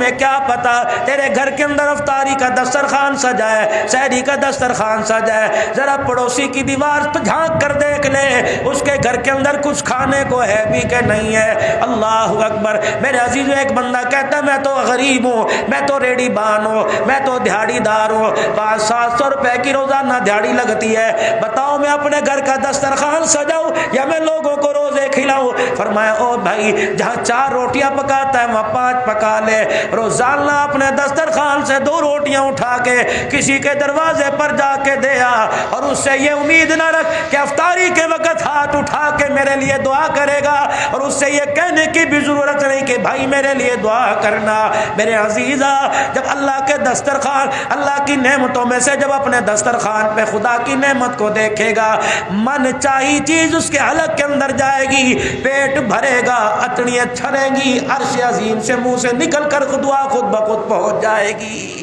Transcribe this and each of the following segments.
تمہیں کیا پتا تیرے گھر کے اندر افطاری کا دسترخوان سجا ہے, سحری کا دسترخوان سجا ہے, ذرا پڑوسی کی دیوار پہ جھانک کر دیکھ لے اس کے گھر کے اندر کچھ کھانے کو ہے بھی کہ نہیں ہے. اللہ اکبر. میرے عزیز ایک بندہ کہتا ہے میں تو غریب ہوں, میں تو ریڑی بان ہوں, میں تو دیہڑی دار ہوں, 500-700 روپے کی روزانہ دیہڑی لگتی ہے, بتاؤ میں اپنے گھر کا دسترخوان سجاؤں یا میں لوگوں کو روزے کھلاؤں؟ فرمایا او بھائی جہاں 4 روٹیاں پکاتا ہے وہاں 5 پکا لے. روزانہ اپنے دسترخوان سے 2 روٹیاں اٹھا کے کسی کے دروازے پر جا کے دے آ, اور اس سے یہ امید نہ رکھ کہ افطاری کے وقت ہاتھ اٹھا کے میرے لیے دعا کرے گا, اور اس سے یہ کہنے کی بھی ضرورت نہیں کہ بھائی میرے لیے دعا کرنا. میرے عزیزا جب اللہ کے دسترخوان, اللہ کی نعمتوں میں سے جب اپنے دسترخوان پہ خدا کی نعمت کو دیکھے گا, من چاہی چیز اس کے حلق کے اندر جائے گی, پیٹ بھرے گا, اٹڑیاں چھڑیں گی, عرش عظیم سے منہ سے نکل کر دعا خود بخود پہنچ جائے گی.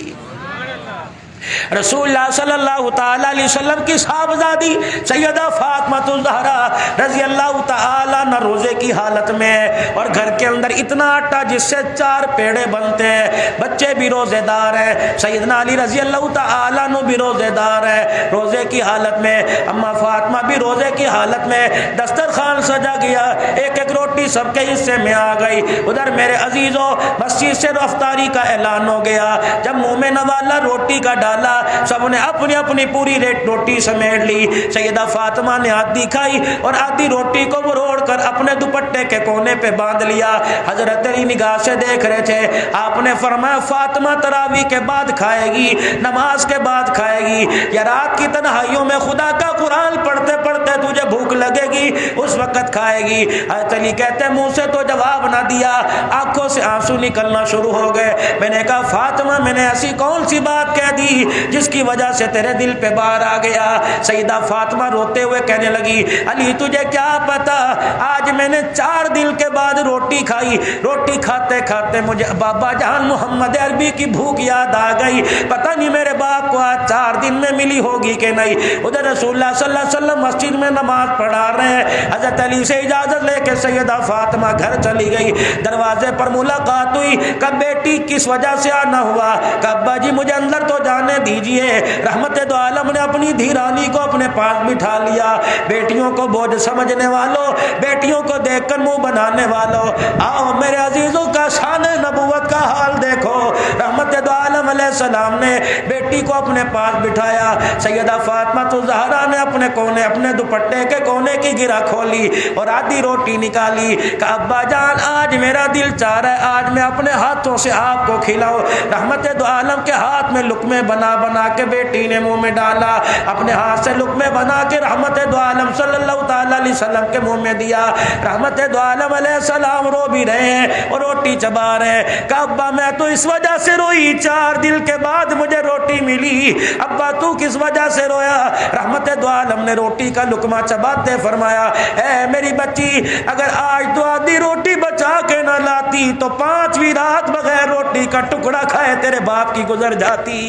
رسول اللہ صلی اللہ تعالی علیہ وسلم کی صاحبزادی سیدہ فاطمہ الزہرا رضی اللہ تعالی عنہ روزے کی حالت میں, اور گھر کے اندر اتنا آٹا جس سے 4 پیڑے بنتے ہیں, بچے بھی روزے دار ہیں, سیدنا علی رضی اللہ تعالی عنہ بھی روزے دار ہیں, روزے کی حالت میں اما فاطمہ بھی روزے کی حالت میں, دسترخوان سجا گیا, ایک ایک روٹی سب کے حصے میں آ گئی. ادھر میرے عزیزوں مسجد سے افطاری کا اعلان ہو گیا, جب منہ میں نوالا روٹی کا ڈالا سب نے اپنی اپنی پوری روٹی سمیٹ لی. سیدہ فاطمہ نے آدھی کھائی اور آدھی روٹی کو مروڑ کر اپنے دوپٹے کے کونے پہ باندھ لیا. حضرت علی نگاہ سے دیکھ رہے تھے, آپ نے فرمایا فاطمہ تراویح کے بعد کھائے گی, نماز کے بعد کھائے گی, یا رات کی تنہائیوں میں خدا کا قرآن پڑھتے پڑھتے تجھے بھوک لگے گی اس وقت کھائے گی. حضرت علی کہتے ہیں منہ سے تو جواب نہ دیا, آنکھوں سے آنسو نکلنا شروع ہو گئے. میں نے کہا فاطمہ میں نے ایسی کون سی بات کہہ دی جس کی وجہ سے تیرے دل پہ بار آ گیا؟ سیدہ فاطمہ روتے ہوئے کہنے لگی علی تجھے کیا پتا, آج میں نے 4 دن کے بعد روٹی کھائی, روٹی کھاتے کھاتے مجھے بابا جان محمد عربی کی بھوک یاد آ گئی, پتہ نہیں میرے باپ کو آج 4 دن میں ملی ہوگی کہ نہیں. ادھر رسول اللہ صلی اللہ علیہ وسلم مسجد میں نماز پڑھا رہے ہیں, حضرت علی سے اجازت لے کے سیدہ فاطمہ گھر چلی گئی. دروازے پر ملاقات ہوئی, کہ بیٹی کس وجہ سے آنا ہوا؟ کہ ابا جی مجھے اندر تو جانے دیجئے. رحمت دو عالم نے اپنی دھیرانی کو اپنے پاس بٹھا لیا. بیٹیوں کو بوجھ سمجھنے والوں, بیٹیوں کو دیکھ کر منہ بنانے والوں, آؤ میرے عزیزوں کا شان نبوت کا حال دیکھو. رحمت دو عالم علیہ السلام نے بیٹی کو اپنے پاس بٹھایا. سیدہ فاطمہ الزہرا نے اپنے کونے, اپنے دوپٹے کے کونے کی گرہ کھولی اور آدھی روٹی نکالی. کہ ابا جان آج میرا دل چاہ رہا ہے آج میں اپنے ہاتھوں سے آپ کو کھلاؤں. رحمت دو عالم کے ہاتھ میں لقمے بنا بنا کے بیٹی نے منہ میں ڈالا, اپنے ہاتھ سے لقمے بنا کے رحمت دو عالم صلی اللہ تعالی علیہ وسلم کے منہ میں دیا. رحمت دو عالم علیہ السلام رو بھی رہے ہیں اور روٹی چبا رہے ہیں. کہ ابا میں تو اس وجہ سے روئی 4 دن کے بعد مجھے روٹی ملی. ابا تو کس وجہ سے رویا؟ رحمت دو عالم نے روٹی کا لقمہ چباتے فرمایا اے میری بچی, اگر آج تو آدھی روٹی بچا کے نہ لاتی تو 5ویں رات بغیر روٹی کا ٹکڑا کھائے تیرے باپ کی گزر جاتی.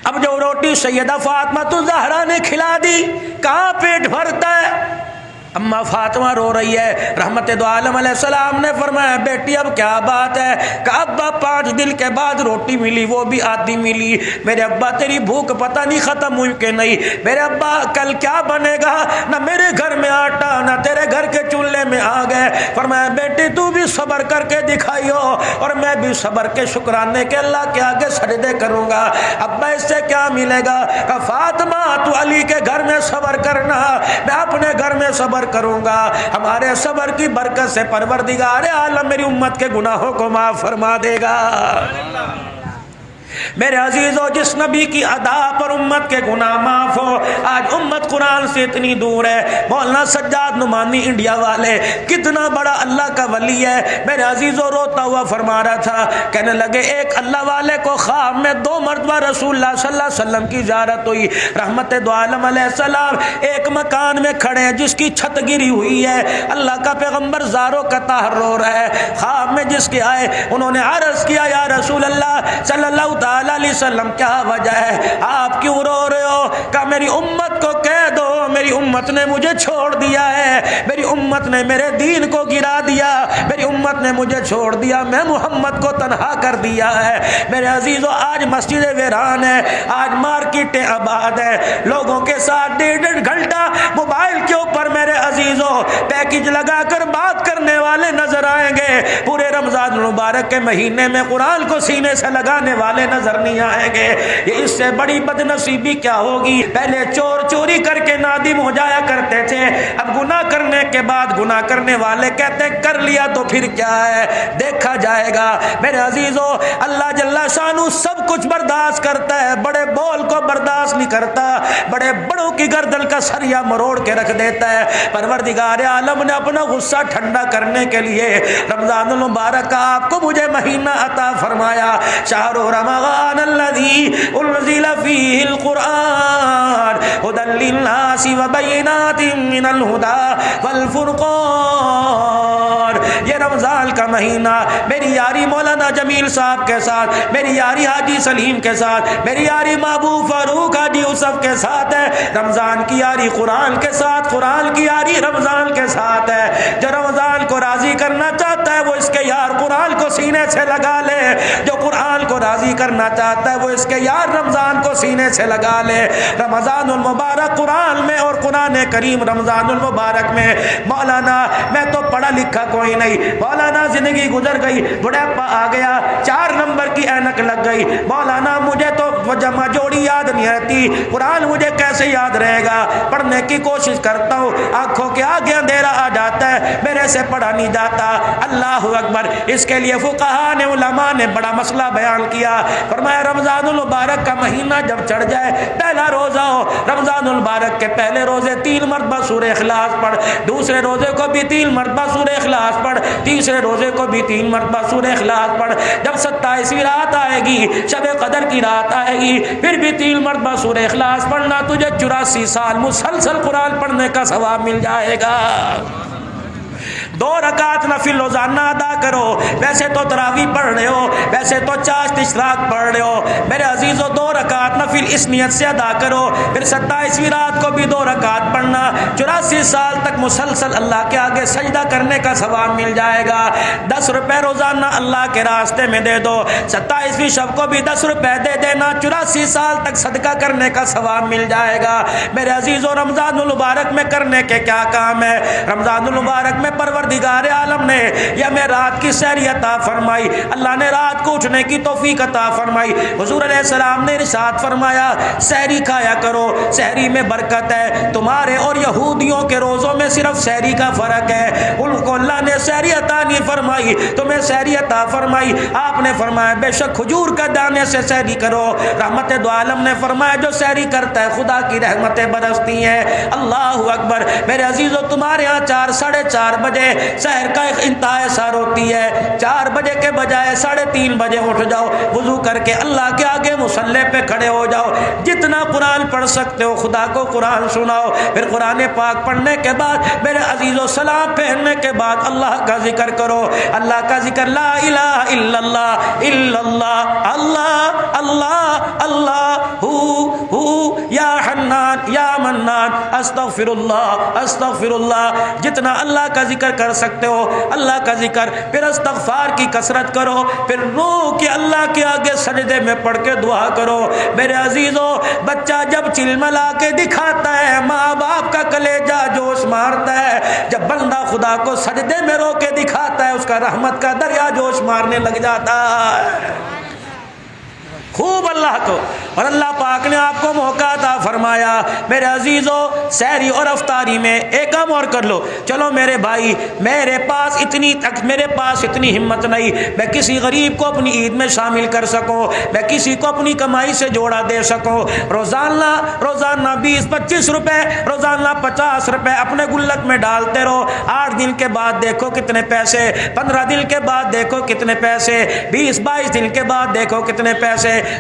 اب جو روٹی سیدہ فاطمہ الزہرا نے کھلا دی, کہاں پیٹ بھرتا ہے؟ اما فاطمہ رو رہی ہے. رحمت دو عالم علیہ السلام نے فرمایا بیٹی اب کیا بات ہے؟ کہ ابا 5 دن کے بعد روٹی ملی, وہ بھی آدھی ملی. میرے ابا تیری بھوک پتہ نہیں ختم ہوئی کہ نہیں. میرے ابا کل کیا بنے گا؟ نہ میرے گھر میں آٹا نہ تیرے گھر کے چولہے میں آ گئے. فرمایا بیٹی تو بھی صبر کر کے دکھائیو اور میں بھی صبر کے شکرانے کے اللہ کے آگے سجدے کروں گا. ابا اس سے کیا ملے گا؟ کہ فاطمہ تو علی کے گھر میں صبر کرنا, میں اپنے گھر میں صبر کروں گا. ہمارے صبر کی برکت سے پروردگار عالم میری امت کے گناہوں کو معاف فرما دے گا. میرے عزیزو جس نبی کی ادا پر امت کے گناہ معاف ہو, آج امت قرآن سے اتنی دور ہے. مولانا سجاد نعمانی انڈیا والے کتنا بڑا اللہ کا ولی ہے. میرے عزیزو روتا ہوا فرما رہا تھا, کہنے لگے ایک اللہ والے کو خواب میں 2 مرتبہ رسول اللہ صلی اللہ علیہ وسلم کی زیارت ہوئی. رحمت دو عالم علیہ السلام ایک مکان میں کھڑے ہیں جس کی چھت گری ہوئی ہے. اللہ کا پیغمبر زاروں کا طاہر رو رہا ہے. خواب میں جس کے آئے انہوں نے عرض کیا یا رسول اللہ صلی اللہ تعالی علیہ وسلم کیا وجہ ہے, آپ کیوں رو رہے ہو؟ کہ میری امت کو کہہ دو میری امت نے مجھے چھوڑ دیا ہے، میری امت نے میرے دین کو گرا دیا، میری امت نے مجھے چھوڑ دیا، میں محمد کو تنہا کر دیا ہے۔ میرے عزیزو آج مسجد ویران ہے، آج مارکیٹیں آباد ہے، لوگوں کے ساتھ 1.5 گھنٹہ موبائل کے اوپر میرے عزیزو پیکج لگا کر بات کرنے والے نظر آئیں گے، پورے رمضان المبارک کے مہینے میں قرآن کو سینے سے لگانے والے نظر نہیں آئیں گے۔ یہ اس سے بڑی بد نصیبی کیا ہوگی؟ پہلے چور چوری کر کے نادم ہو جایا کرتے تھے، اب گناہ کرنے کے بعد گناہ کرنے والے کہتے کر لیا تو پھر کیا ہے، دیکھا جائے گا۔ میرے عزیزو اللہ جل شانہ سب کچھ برداشت کرتا ہے، بڑے بول کو برداشت نہیں کرتا، بڑے بڑوں کی گردن کا سریا مروڑ کے رکھ دیتا ہے۔ پروردگار عالم نے اپنا غصہ ٹھنڈا کرنے کے لیے رمضان المبارک کا آپ کو مجھے مہینہ عطا فرمایا۔ شہر رمضان الذی انزل فیہ القرآن ھدی للناس وبینات من الھدی والفرقان۔ یہ رمضان کا مہینہ میری یاری مولانا جمیل صاحب کے ساتھ، میری یاری حاجی سلیم کے ساتھ، میری یاری محبوب فاروق حاجی یوسف کے ساتھ ہے۔ رمضان کی یاری قرآن کے ساتھ، قرآن کی یاری رمضان کے ساتھ ہے۔ جو رمضان کو راضی کرنا چاہتا ہے وہ اس کے یار قرآن کو سینے سے لگا لے، جو قرآن کو راضی کرنا چاہتا ہے وہ اس کے یار رمضان کو سینے سے لگا لے۔ رمضان المبارک قرآن میں اور قرآن کریم رمضان المبارک میں، مولانا میں تو پڑھا لکھا کوئی نہیں، مولانا زندگی گزر گئی، بڑھاپا آ گیا، 4 نمبر کی اینک لگ گئی، مولانا مجھے تو وہ جمع جوڑی یاد نہیں رہتی، قرآن مجھے کیسے یاد رہے گا؟ پڑھنے کی کوشش کرتا ہوں، آنکھوں کے آگے اندھیرا آ جاتا ہے، میرے سے پڑھا نہیں جاتا۔ اللہ اکبر! اس کے لیے فقہاء نے، علماء نے بڑا مسئلہ بیان کیا، فرمایا رمضان المبارک کا مہینہ جب چڑھ جائے، پہلا روزہ ہو، رمضان المبارک کے پہلے روزے 3 مرتبہ سورہ اخلاص پڑھ، دوسرے روزے کو بھی 3 مرتبہ سورہ اخلاص پڑھ، تیسرے روزے کو بھی 3 مرتبہ سورہ اخلاص پڑھ۔ جب 27ویں رات آئے گی، شب قدر کی رات آئے گی، پھر بھی 3 مرتبہ سورہ اخلاص پڑھنا، تجھے 84 سال مسلسل قرآن پڑھنے کا ثواب مل جائے گا۔ 2 رکعت نفل روزانہ ادا کرو، ویسے تو تراویح پڑھ رہے ہو، ویسے تو چاشت اشراق پڑھ رہے ہو، میرے عزیزو 2 رکعت نفل اس نیت سے ادا کرو، پھر 27ویں رات کو بھی 2 رکعت پڑھنا، 84 سال تک مسلسل اللہ کے آگے سجدہ کرنے کا ثواب مل جائے گا۔ 10 روپے روزانہ اللہ کے راستے میں دے دو، 27ویں شب کو بھی 10 روپے دے دینا، 84 سال تک صدقہ کرنے کا ثواب مل جائے گا۔ میرے عزیزو رمضان المبارک میں کرنے کے کیا کام ہے؟ رمضان المبارک میں پروردگار عالم نے یا میں رات کی سحری عطا فرمائی، اللہ نے رات کو اٹھنے کی توفیق عطا فرمائی۔ حضور علیہ السلام نے ارشاد فرمایا سحری کھایا کرو، سحری میں برکت ہے، تمہارے اور یہودیوں کے روزوں میں صرف سحری کا فرق ہے، ان کو اللہ نے سحری عطا نہیں فرمائی، تمہیں سحری عطا فرمائی۔ آپ نے فرمایا بے شک کھجور کا دانے سے سحری کرو، رحمت دو عالم نے فرمایا جو سحری کرتا ہے خدا کی رحمتیں برستی ہیں۔ اللہ اکبر! میرے عزیزو تمہارے ہاں 4 ساڑھے 4 بجے سحر کا ایک انتہائی سار ہوتی ہے، 4 بجے کے بجائے 3:30 بجے اٹھ جاؤ، وضو کر کے اللہ کے آگے مصلی پہ کھڑے ہو جاؤ، جتنا قرآن پڑھ سکتے ہو خدا کو قرآن سناؤ، پھر قرآن پاک پڑھنے کے بعد میرے عزیزو سلام پھیرنے کے بعد اللہ کا ذکر کرو، اللہ کا ذکر، لا الہ الا اللہ الا اللہ، اللہ اللہ اللہ، ہو یا حنان یا منان، استغفر اللہ، جتنا اللہ کا ذکر کر سکتے ہو اللہ کا ذکر، پھر استغفار کی کثرت کرو، پھر رو کے اللہ کے آگے سجدے میں پڑھ کے دعا کرو۔ میرے عزیزو بچہ جب چلملا کے دکھاتا ہے ماں باپ کا کلیجہ جوش مارتا ہے، جب بندہ خدا کو سجدے میں رو کے دکھاتا ہے اس کا رحمت کا دریا جوش مارنے لگ جاتا ہے۔ خوب اللہ کو، اور اللہ پاک نے آپ کو موقع عطا فرمایا۔ میرے عزیزو سحری اور افطاری میں ایک کام اور کر لو، چلو میرے بھائی میرے پاس اتنی ہمت نہیں میں کسی غریب کو اپنی عید میں شامل کر سکوں، میں کسی کو اپنی کمائی سے جوڑا دے سکوں، روزانہ 20-25 روپے، روزانہ 50 روپے اپنے گلک میں ڈالتے رہو، 8 دن کے بعد دیکھو کتنے پیسے، 15 دن کے بعد دیکھو کتنے پیسے، 20-22 دن کے بعد دیکھو کتنے پیسے،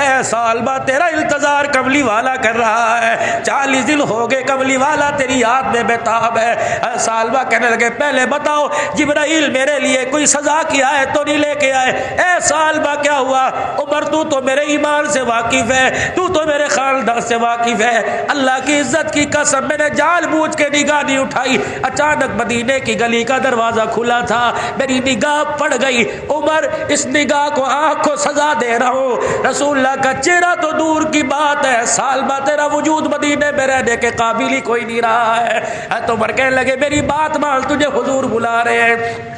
اے سالبہ تیرا انتظار کملی والا کر رہا ہے، 40 دن ہو گئے کملی والا تیری یاد میں بےتاب ہے۔ اے سالبہ کہنے لگے پہلے بتاؤ جبرائیل میرے لیے کوئی سزا کی آئے تو نہیں لے کے آئے؟ اے سالبہ کیا ہوا؟ عمر تو میرے ایمان سے واقف ہے، تو میرے خاندان سے واقف ہے، اللہ کی عزت کی قسم میں نے جان بوجھ کے نگاہ نہیں اٹھائی، اچانک مدینے کی گلی کا دروازہ کھلا تھا، میری نگاہ پڑ گئی، عمر اس نگاہ کو آنکھ کو سزا دے رہا ہوں، رسول اللہ کا چہرہ تو دور کی بات ہے، سالبہ تیرا وجود مدینے میں رہنے کے قابل ہی کوئی نہیں رہا ہے۔ تو عمر کہنے لگے میری بات مان، تجھے حضور بلا رہے ہیں۔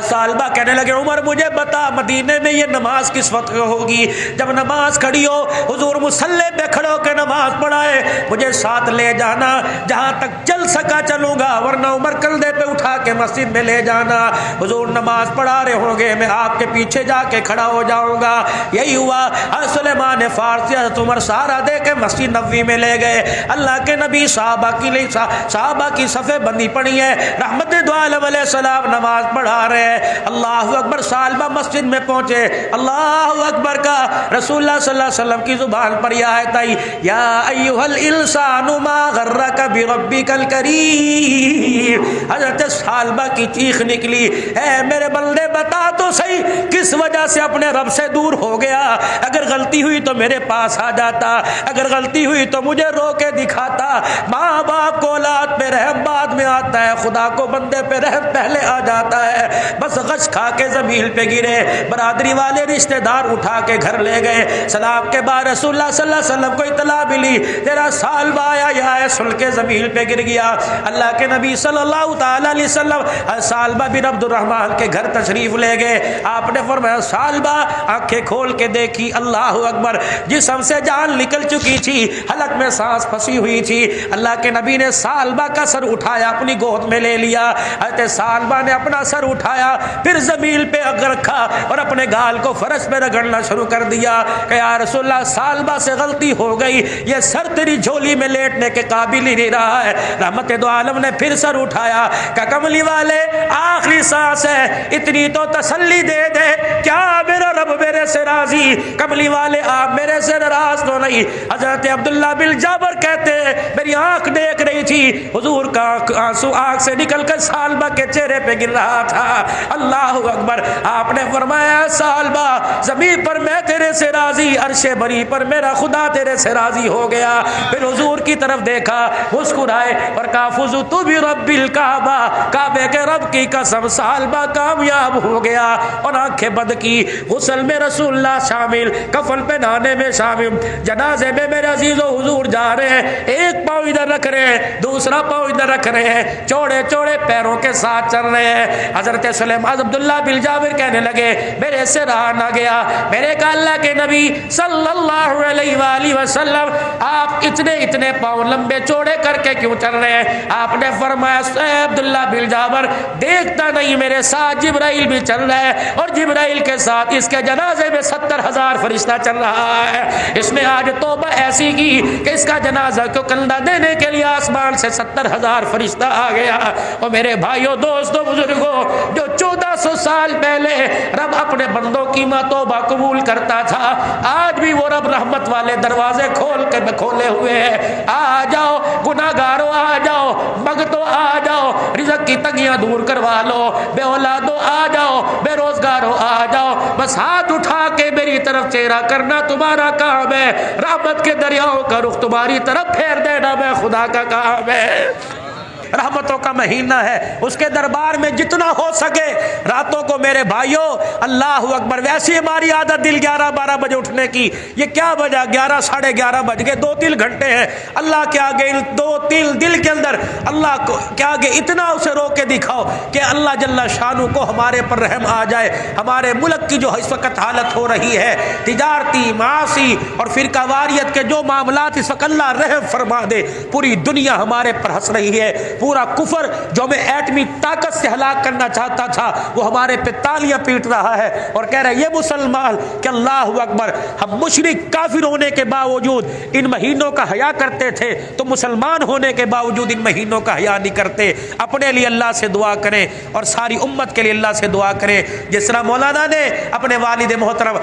سالبہ کہنے لگے عمر مجھے بتا مدینے میں یہ نماز کس وقت ہوگی؟ جب نماز کھڑی ہو حضور مصلی پہ کھڑے ہو کے نماز پڑھائے، مجھے ساتھ لے جانا، جہاں تک چل سکا چلوں گا، ورنہ عمر کندھے پہ اٹھا کے مسجد میں لے جانا، حضور نماز پڑھا رہے ہوں گے، میں آپ کے پیچھے جا کے کھڑا ہو جاؤں گا۔ یہی ہوا، سلیمان فارسی حضرت عمر سہارا دے کے مسجد نبوی میں لے گئے، اللہ کے نبی صحابہ کی صفیں بندی پڑی ہے، رحمت دو عالم علیہ السلام نماز پڑھا رہے ہیں، اللہ اکبر، سالبہ مسجد میں پہنچے، اللہ اکبر کا رسول اللہ صلی اللہ علیہ وسلم کی زبان پر یہ آیت آئی، یا ایھا الانسان ما غرک بربک الکریم، حضرت سالبہ کی چیخ نکلی، اے میرے بندے بتا تو صحیح کس وجہ سے اپنے رب سے دور ہو گیا؟ اگر غلطی ہوئی تو میرے پاس آ جاتا، اگر غلطی ہوئی تو مجھے رو کے دکھاتا، ماں باپ کو اولاد پہ رحم بعد میں آتا ہے، خدا کو بندے پہ رحم پہلے آ جاتا ہے۔ بس غش کھا کے زمین پہ گرے، برادری والے رشتہ دار اٹھا کے گھر لے گئے، سلام کے بعد رسول اللہ صلی اللہ علیہ وسلم کو اطلاع ملی تیرا سالبہ آیا، یہ سن کے زمین پہ گر گیا۔ اللہ کے نبی صلی اللہ تعالی علیہ وسلم سالبہ بن عبد الرحمن کے گھر تشریف لے گئے، آپ نے فرمایا سالبہ آنکھیں کھول کے دیکھی، اللہ اکبر، جسم سے جان نکل چکی تھی، حلق میں سانس پھنسی ہوئی تھی، اللہ کے نبی نے سالبہ کا سر اٹھایا اپنی گود میں لے لیا، حضرت سالبہ نے اپنا سر اٹھایا، پھر زمین پہ رکھا اور اپنے گال کو فرش پہ رگڑنا شروع کر دیا کہ یا رسول اللہ سالبہ سے غلطی ہو گئی، یہ سر تیری جھولی میں لیٹنے کے قابل ہی نہیں رہا ہے۔ رحمت دو عالم نے پھر سر اٹھایا کہ کملی والے آخری سانس ہے، اتنی تو تسلی دے دے، کیا میرا رب میرے سے راضی؟ کملی والے آپ میرے سے ناراض تو نہیں؟ حضرت عبداللہ بن جابر کہتے ہیں میری آنکھ دیکھ رہی تھی حضور کا آنسو آنکھ سے نکل کر سالبہ کے چہرے پہ گر رہا تھا، اللہ اکبر، آپ نے فرمایا سالبہ زمین پر میں تیرے سے راضی، عرش بری پر میرا خدا تیرے سے راضی ہو گیا۔ پھر حضور کی طرف دیکھا، مسکرائے اور کہا فزت برب الکعبہ، کعبے کے رب کی قسم سالبہ کامیاب ہو گیا، اور آنکھیں بند کی، غسل میں رسول اللہ شامل، کفن پہنانے میں شامل، جنازے میں میرے عزیز و حضور جا رہے ہیں، ایک پاؤں ادھر رکھ رہے ہیں، دوسرا پاؤں ادھر رکھ رہے ہیں، چوڑے چوڑے پیروں کے ساتھ چل رہے ہیں۔ حضرت سلیمان عبداللہ بن جابر کہنے لگے میرے سے رہا نہ گیا، میرے کہا اللہ کے نبی صلی اللہ علیہ وآلہ وسلم آپ اتنے پاؤں لمبے چوڑے کر کے کیوں چل رہے ہیں؟ آپ نے فرمایا اے عبداللہ بن جابر دیکھتا نہیں میرے ساتھ جبرائیل بھی چل رہا ہے، اور جبرائیل کے ساتھ اس کے جنازے میں 70,000 فرشتہ چل رہا ہے، اس نے آج توبہ ایسی کی کہ اس کا جنازہ کو کندھا دینے کے لیے آسمان سے 70,000 فرشتہ آ گیا۔ اور میرے بھائیوں دوستوں بزرگوں، جو 1400 سال پہلے رب اپنے بندوں کی توبہ قبول کرتا تھا، آج بھی وہ رب رحمت والے دروازے کھولے ہوئے ہیں، آ جاؤ گناہگاروں، آ جاؤ مگتوں، آ جاؤ رزق کی تنگیاں دور کروا لو، بے اولادوں آ جاؤ، بے روزگاروں آ جاؤ، بس ہاتھ اٹھا کے میری طرف چہرہ کرنا تمہارا کام ہے، رحمت کے دریاؤں کا رخ تمہاری طرف پھیر دینا میں خدا کا کام ہے۔ رحمتوں کا مہینہ ہے، اس کے دربار میں جتنا ہو سکے راتوں کو میرے بھائیوں، اللہ اکبر، ویسی ہماری عادت دل 11-12 بجے اٹھنے کی، یہ کیا بجا 11 ساڑھے 11 بج گئے، 2-3 گھنٹے ہیں اللہ کے آگے، 2-3 دل کے اندر اللہ کے آگے اتنا اسے رو کے دکھاؤ کہ اللہ جل شانہ کو ہمارے پر رحم آ جائے۔ ہمارے ملک کی جو اس وقت حالت ہو رہی ہے، تجارتی، معاشی اور فرقہ واریت کے جو معاملات، اس وقت اللہ رحم فرما دے، پوری دنیا ہمارے پر ہنس رہی ہے، پورا کفر جو ہمیں ایٹمی طاقت سے ہلاک کرنا چاہتا تھا وہ ہمارے پہ تالیاں پیٹ رہا ہے اور کہہ رہے یہ مسلمان کہ اللہ اکبر، ہم مشرک کافر ہونے کے باوجود ان مہینوں کا حیا کرتے تھے تو مسلمان ہونے کے باوجود ان مہینوں کا حیا نہیں کرتے۔ اپنے لیے اللہ سے دعا کریں اور ساری امت کے لیے اللہ سے دعا کریں، جس طرح مولانا نے اپنے والد محترم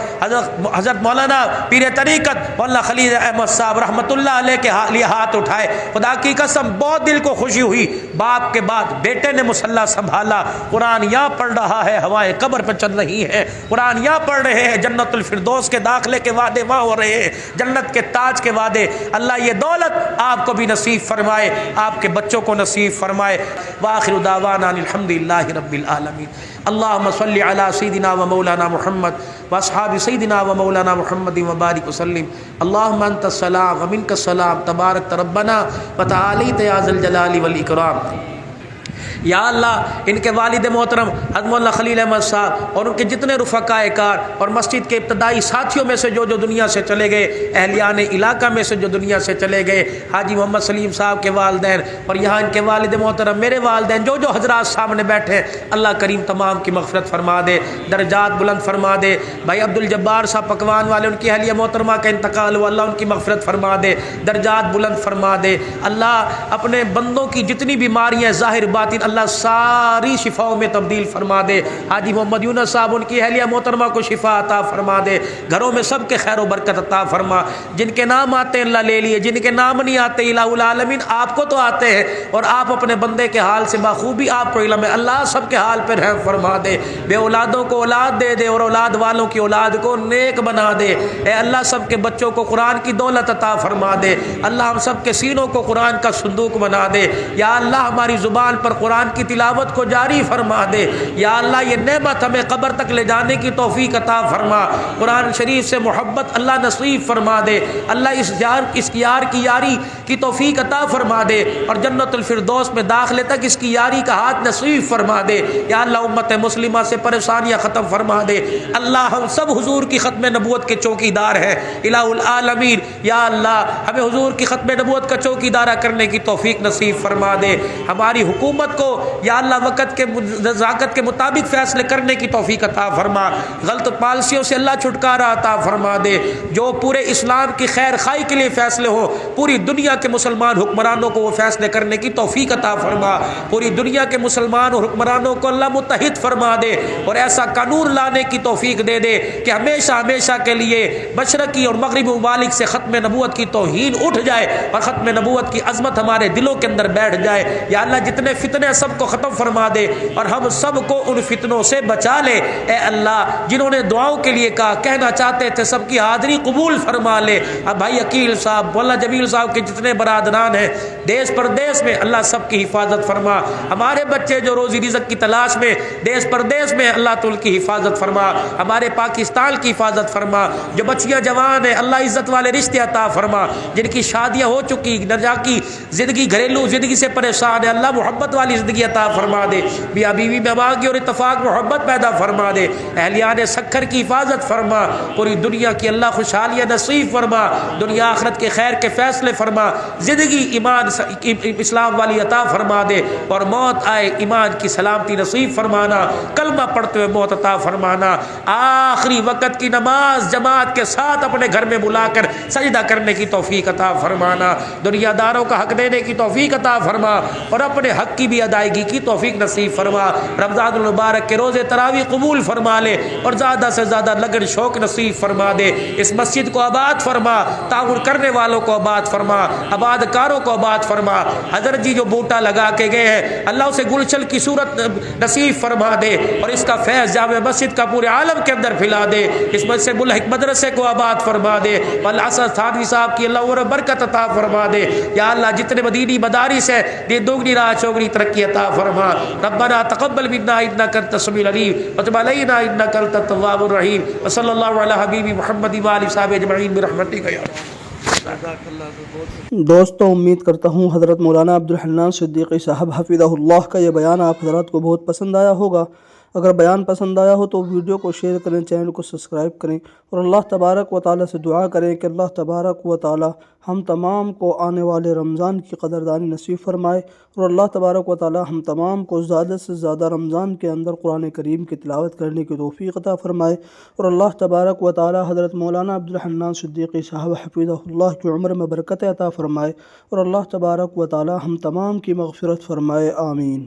حضرت مولانا پیر طریقت مولانا خلیل احمد صاحب رحمۃ اللہ علیہ کے لیے ہاتھ اٹھائے، خدا کی قسم بہت دل کو خوشی ہوئی، باپ کے بعد بیٹے نے مصلی سنبھالا، قرآن یہاں پڑھ رہا ہے، ہوائیں قبر پہ چل رہی ہیں، قرآن یہاں پڑھ رہے ہیں، جنت الفردوس کے داخلے کے وعدے وہاں ہو رہے ہیں، جنت کے تاج کے وعدے۔ اللہ یہ دولت آپ کو بھی نصیب فرمائے، آپ کے بچوں کو نصیب فرمائے۔ وآخر دعوانا الحمدللہ رب العالمین۔ اللہم صلی علی سیدنا و مولانا محمد واصحاب سیدنا و مولانا محمد وبارک وسلم۔ اللہم انت السلام و منک السلام، تبارک ربنا و تعالیت یا ذی الجلال والاکرام۔ یا اللہ ان کے والد محترم حضرت مولانا خلیل احمد صاحب اور ان کے جتنے رفقائے کار اور مسجد کے ابتدائی ساتھیوں میں سے جو دنیا سے چلے گئے، اہلیان علاقہ میں سے جو دنیا سے چلے گئے، حاجی محمد سلیم صاحب کے والدین اور یہاں ان کے والد محترم میرے والدین جو حضرات سامنے بیٹھے، اللہ کریم تمام کی مغفرت فرما دے، درجات بلند فرما دے۔ بھائی عبدالجبار صاحب پکوان والے، ان کی اہلیہ محترمہ کا انتقال ہوا، اللہ ان کی مغفرت فرما دے، درجات بلند فرما دے۔ اللہ اپنے بندوں کی جتنی بیماریاں ظاہر باطن اللہ ساری شفاؤں میں تبدیل فرما دے۔ حاجی محمد یونس صاحب ان کی اہلیہ محترمہ کو شفا عطا فرما دے، گھروں میں سب کے خیر و برکت عطا فرما۔ جن کے نام آتے ہیں اللہ لے لیے، جن کے نام نہیں آتے الہ العالمین آپ کو تو آتے ہیں اور آپ اپنے بندے کے حال سے بخوبی آپ کو علم ہے، اللہ سب کے حال پر رحم فرما دے، بے اولادوں کو اولاد دے دے اور اولاد والوں کی اولاد کو نیک بنا دے۔ اے اللہ سب کے بچوں کو قرآن کی دولت عطا فرما دے، اللہ ہم سب کے سینوں کو قرآن کا صندوق بنا دے۔ یا اللہ ہماری زبان پر قرآن کی تلاوت کو جاری فرما دے۔ یا اللہ یہ نعمت ہمیں قبر تک لے جانے کی توفیق عطا فرما، قرآن شریف سے محبت اللہ نصیب فرما دے، اللہ اس یار کی یاری کی توفیق عطا فرما دے اور جنت الفردوس میں داخلے تک اس کی یاری کا ہاتھ نصیب فرما دے۔ یا اللہ امت مسلمہ سے پریشانیاں ختم فرما دے۔ اللہ ہم سب حضور کی ختم نبوت کے چوکی دار ہیں الہ العالمین۔ یا اللہ ہمیں حضور کی ختم نبوت کا چوکی دارہ کرنے کی توفیق نصیب فرما دے، ہماری حکومت کو یا اللہ وقت کے نزاکت کے مطابق فیصلے کرنے کی توفیق عطا فرما، غلط پالیسیوں سے اللہ چھٹکارا عطا فرما دے، جو پورے اسلام کی خیر خائی کے لیے فیصلے ہو، پوری دنیا کے مسلمان حکمرانوں کو وہ فیصلے کرنے کی توفیق عطا فرما، پوری دنیا کے مسلمان اور حکمرانوں کو اللہ متحد فرما دے اور ایسا قانون لانے کی توفیق دے دے کہ ہمیشہ ہمیشہ کے لیے مشرقی اور مغربی ممالک سے ختم نبوت کی توہین اٹھ جائے اور ختم نبوت کی عظمت ہمارے دلوں کے اندر بیٹھ جائے۔ یا اللہ جتنے فتنے سب کو ختم فرما دے اور ہم سب کو ان فتنوں سے بچا لے۔ اے اللہ جنہوں نے دعاؤں کے لیے کہا کہنا چاہتے تھے سب کی حاضری قبول فرما لے۔ اب بھائی عقیل صاحب مولانا جمیل صاحب کے جتنے برادران ہیں دیس پردیس میں اللہ سب کی حفاظت فرما، ہمارے بچے جو روزی رزق کی تلاش میں دیس پردیس میں اللہ تو ان کی حفاظت فرما، ہمارے پاکستان کی حفاظت فرما، جو بچیاں جوان ہیں اللہ عزت والے رشتے عطا فرما، جن کی شادیاں ہو چکی نرجا کی زندگی گھریلو زندگی سے پریشان ہے اللہ محبت والی زندگی عطا فرما دے، میاں بیوی میں باغی اور اتفاق محبت پیدا فرما دے، اہلیان سکھر کی حفاظت فرما، پوری دنیا کی اللہ خوشحالیاں نصیب فرما، دنیا آخرت کے خیر کے فیصلے فرما، زندگی ایمان اسلام والی عطا فرما دے اور موت آئے ایمان کی سلامتی نصیب فرمانا، کلمہ پڑھتے ہوئے موت عطا فرمانا، آخری وقت کی نماز جماعت کے ساتھ اپنے گھر میں بلا کر سجدہ کرنے کی توفیق عطا فرمانا، دنیا داروں کا حق دینے کی توفیق عطا فرما اور اپنے حق کی بھی ادائیگی کی توفیق نصیب فرما۔ رمضان المبارک کے روزے تراویح قبول فرما لے اور زیادہ سے زیادہ لگن شوق نصیب فرما دے، اس مسجد کو آباد فرما، تعاون کرنے والوں کو آباد فرما، آباد کاروں کو آباد فرما۔ حضرت جی جو بوٹا لگا کے گئے ہیں اللہ اسے گلشن کی صورت نصیب فرما دے اور اس کا فیض جامع مسجد کا پورے عالم کے اندر پھیلا دے، اس مسجد ملحق مدرسے کو آباد فرما دے، والاسد تھانوی صاحب کی اللہ اور برکت عطا فرما دے۔ یا اللہ جتنے مدینی مدارس ہیں دین دوگنی راہ چوگنی ترقی عطا فرما۔ ربنا تقبل منا انک انت السمیع العلیم وتب علینا انک انت التواب الرحیم وصلی اللہ علی حبیب محمد و آلہ وصحبہ اجمعین برحمتک یا دوستوں امید کرتا ہوں حضرت مولانا عبدالحنان صدیقی صاحب حفظہ اللہ کا یہ بیان آپ حضرات کو بہت پسند آیا ہوگا۔ اگر بیان پسند آیا ہو تو ویڈیو کو شیئر کریں، چینل کو سبسکرائب کریں، اور اللہ تبارک و تعالیٰ سے دعا کریں کہ اللہ تبارک و تعالیٰ ہم تمام کو آنے والے رمضان کی قدردانی نصیب فرمائے، اور اللہ تبارک و تعالیٰ ہم تمام کو زیادہ سے زیادہ رمضان کے اندر قرآن کریم کی تلاوت کرنے کی توفیق عطا فرمائے، اور اللہ تبارک و تعالیٰ حضرت مولانا عبدالحنان صدیقی صاحب حفظہ اللہ کی عمر میں برکت عطا فرمائے، اور اللہ تبارک و تعالیٰ ہم تمام کی مغفرت فرمائے، آمین۔